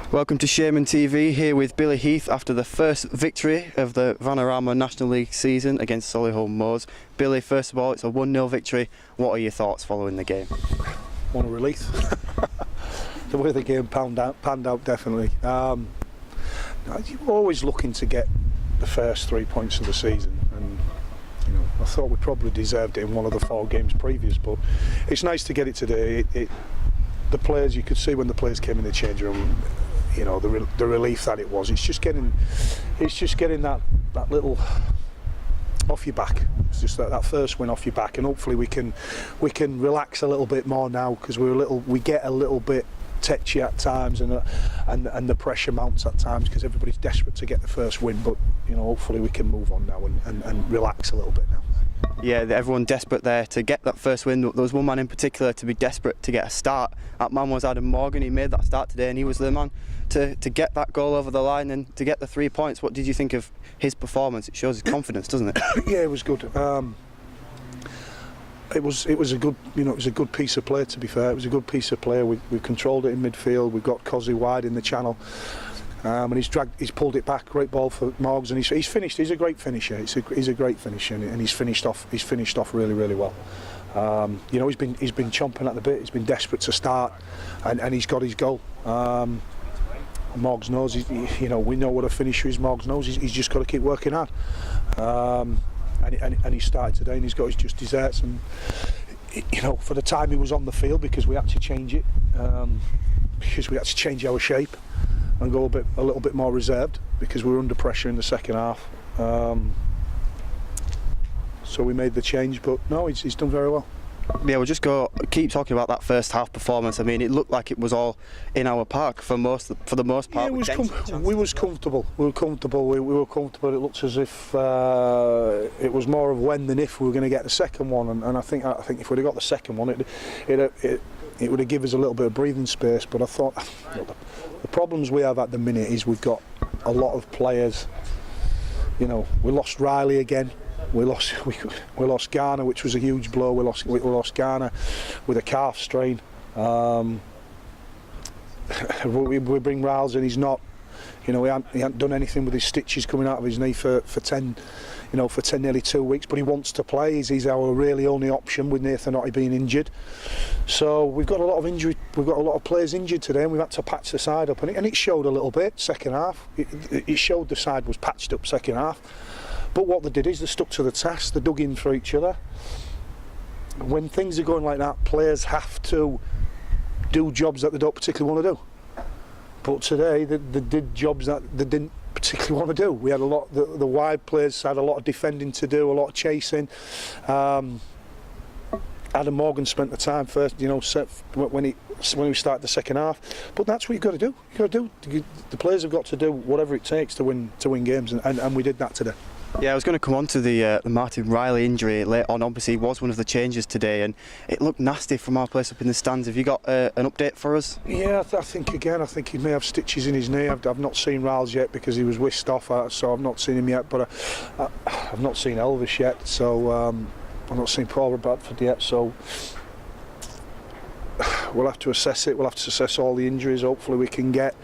Welcome to SHaymenTV, here with Billy Heath after the first victory of the Vanarama National League season against Solihull Moors. Billy, first of all, it's a 1-0 victory. What are your thoughts following the game? One of relief. The way the game panned out definitely. You're always looking to get the first 3 points of the season, and I thought we probably deserved it in one of the 4 games previous, but it's nice to get it today. The players, you could see when the players came in the change room, the relief that it was. It's just getting that little off your back. It's just that first win off your back, and hopefully we can relax a little bit more now, because we get a little bit tetchy at times, and the pressure mounts at times because everybody's desperate to get the first win. But hopefully we can move on now and relax a little bit now. Yeah, everyone desperate there to get that first win. There was one man in particular to be desperate to get a start. That man was Adam Morgan. He made that start today, and he was the man to get that goal over the line and to get the 3 points. What did you think of his performance? It shows his confidence, doesn't it? Yeah, it was good. It was a good, it was a good piece of play. To be fair, it was a good piece of play. We controlled it in midfield. We got Cozzy wide in the channel. And he's pulled it back. Great ball for Morgs, and he's finished. He's a great finisher. He's a great finisher, and he's finished off really, really well. He's been chomping at the bit. He's been desperate to start, and he's got his goal. Morgs knows. We know what a finisher is. Morgs knows. He's just got to keep working hard. And he started today, and he's got his just desserts. And for the time he was on the field, because we had to change it, because we had to change our shape and go a little bit more reserved, because we were under pressure in the second half. So we made the change, but no, he's done very well. Yeah, we'll just keep talking about that first half performance. I mean, it looked like it was all in our park for the most part. Yeah, we was comfortable. We were comfortable. We were comfortable. It looked as if it was more of when than if we were going to get the second one. And I think if we'd have got the second one, it would have given us a little bit of breathing space. But I thought the problems we have at the minute is we've got a lot of players. We lost Riley again. We lost Garner, which was a huge blow. We lost Garner with a calf strain. We bring Riles in. He's not, he hasn't done anything with his stitches coming out of his knee for 10, nearly 2 weeks. But he wants to play. He's our really only option with Nathan Ottey being injured. So we've got a lot of injury. We've got a lot of players injured today, and we've had to patch the side up. And it showed a little bit second half. It showed the side was patched up second half. But what they did is they stuck to the task. They dug in for each other. When things are going like that, players have to do jobs that they don't particularly want to do. But today they did jobs that they didn't particularly want to do. We had a lot. The wide players had a lot of defending to do, a lot of chasing. Adam Morgan spent the time first, when we started the second half. But that's what you've got to do. The players have got to do whatever it takes to win games, and we did that today. Yeah, I was going to come on to the Martin Riley injury later on. Obviously, he was one of the changes today, and it looked nasty from our place up in the stands. Have you got an update for us? Yeah, I think he may have stitches in his knee. I've not seen Riles yet because he was whisked off, so I've not seen him yet. But I've not seen Elvis yet, so I've not seen Paul Bradford yet. So we'll have to assess it. We'll have to assess all the injuries. Hopefully we can get,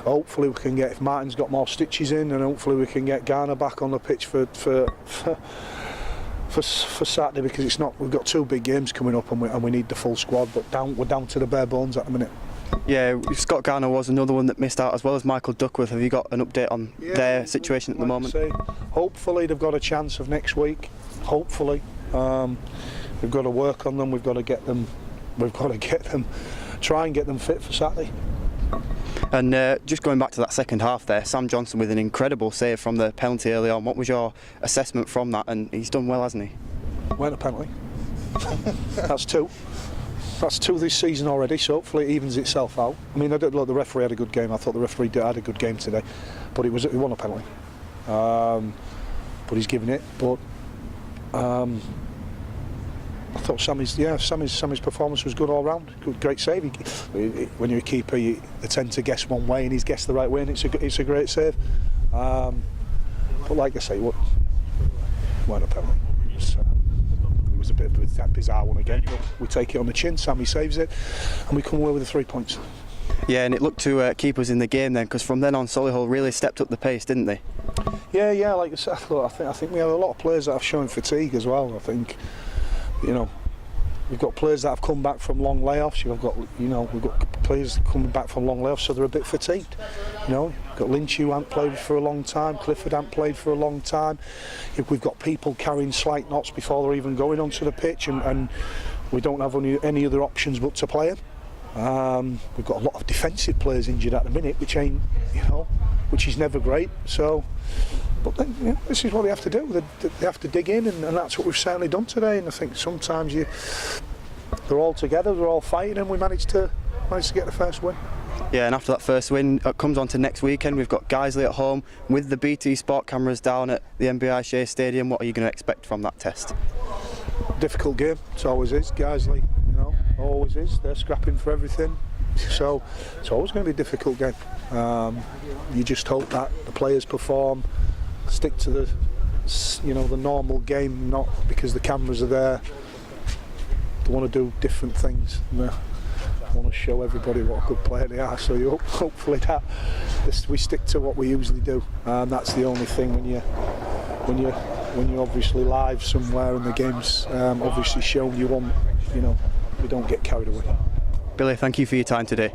if Martin's got more stitches in, and hopefully we can get Garner back on the pitch for Saturday, because we've got 2 big games coming up, and we need the full squad. But we're down to the bare bones at the minute. Yeah, Scott Garner was another one that missed out, as well as Michael Duckworth. Have you got an update on their situation at the moment? Hopefully they've got a chance of next week. Hopefully, we've got to work on them. We've got to get them. Try and get them fit for Saturday. And just going back to that second half there, Sam Johnson with an incredible save from the penalty early on. What was your assessment from that? And he's done well, hasn't he? Weren't a penalty. That's 2. That's 2 this season already, so hopefully it evens itself out. I mean, the referee had a good game. I thought the referee had a good game today, but it wasn't a penalty. But he's given it. But I thought Sammy's performance was good all round. Great save. When you're a keeper, they tend to guess one way, and he's guessed the right way, and it's a great save. But like I say, it weren't a penalty. It was a bit of a bizarre one again. But we take it on the chin. Sammy saves it, and we come away with the 3 points. Yeah, and it looked to keep us in the game then, because from then on Solihull really stepped up the pace, didn't they? Yeah, like I said, look, I think we have a lot of players that have shown fatigue as well. I think, you know, we've got players that have come back from long layoffs. We've got players coming back from long layoffs, so they're a bit fatigued. You know, we've got Lynch who hasn't played for a long time, Clifford hasn't played for a long time. We've got people carrying slight knots before they're even going onto the pitch, and we don't have any other options but to play them. We've got a lot of defensive players injured at the minute, which is never great. So, but then, this is what they have to do. They have to dig in, and that's what we've certainly done today. And I think sometimes they're all together, they're all fighting, and we managed to get the first win. Yeah, and after that first win, it comes on to next weekend. We've got Guiseley at home with the BT Sport cameras down at the MBI Shea Stadium. What are you going to expect from that test? Difficult game. It always is. Guiseley, always is. They're scrapping for everything. So it's always going to be a difficult game. You just hope that the players perform, stick to the normal game, not because the cameras are there. They want to do different things. They want to show everybody what a good player they are. So hopefully that we stick to what we usually do. That's the only thing when you're obviously live somewhere and the game's obviously shown you want. We don't get carried away. Billy, thank you for your time today.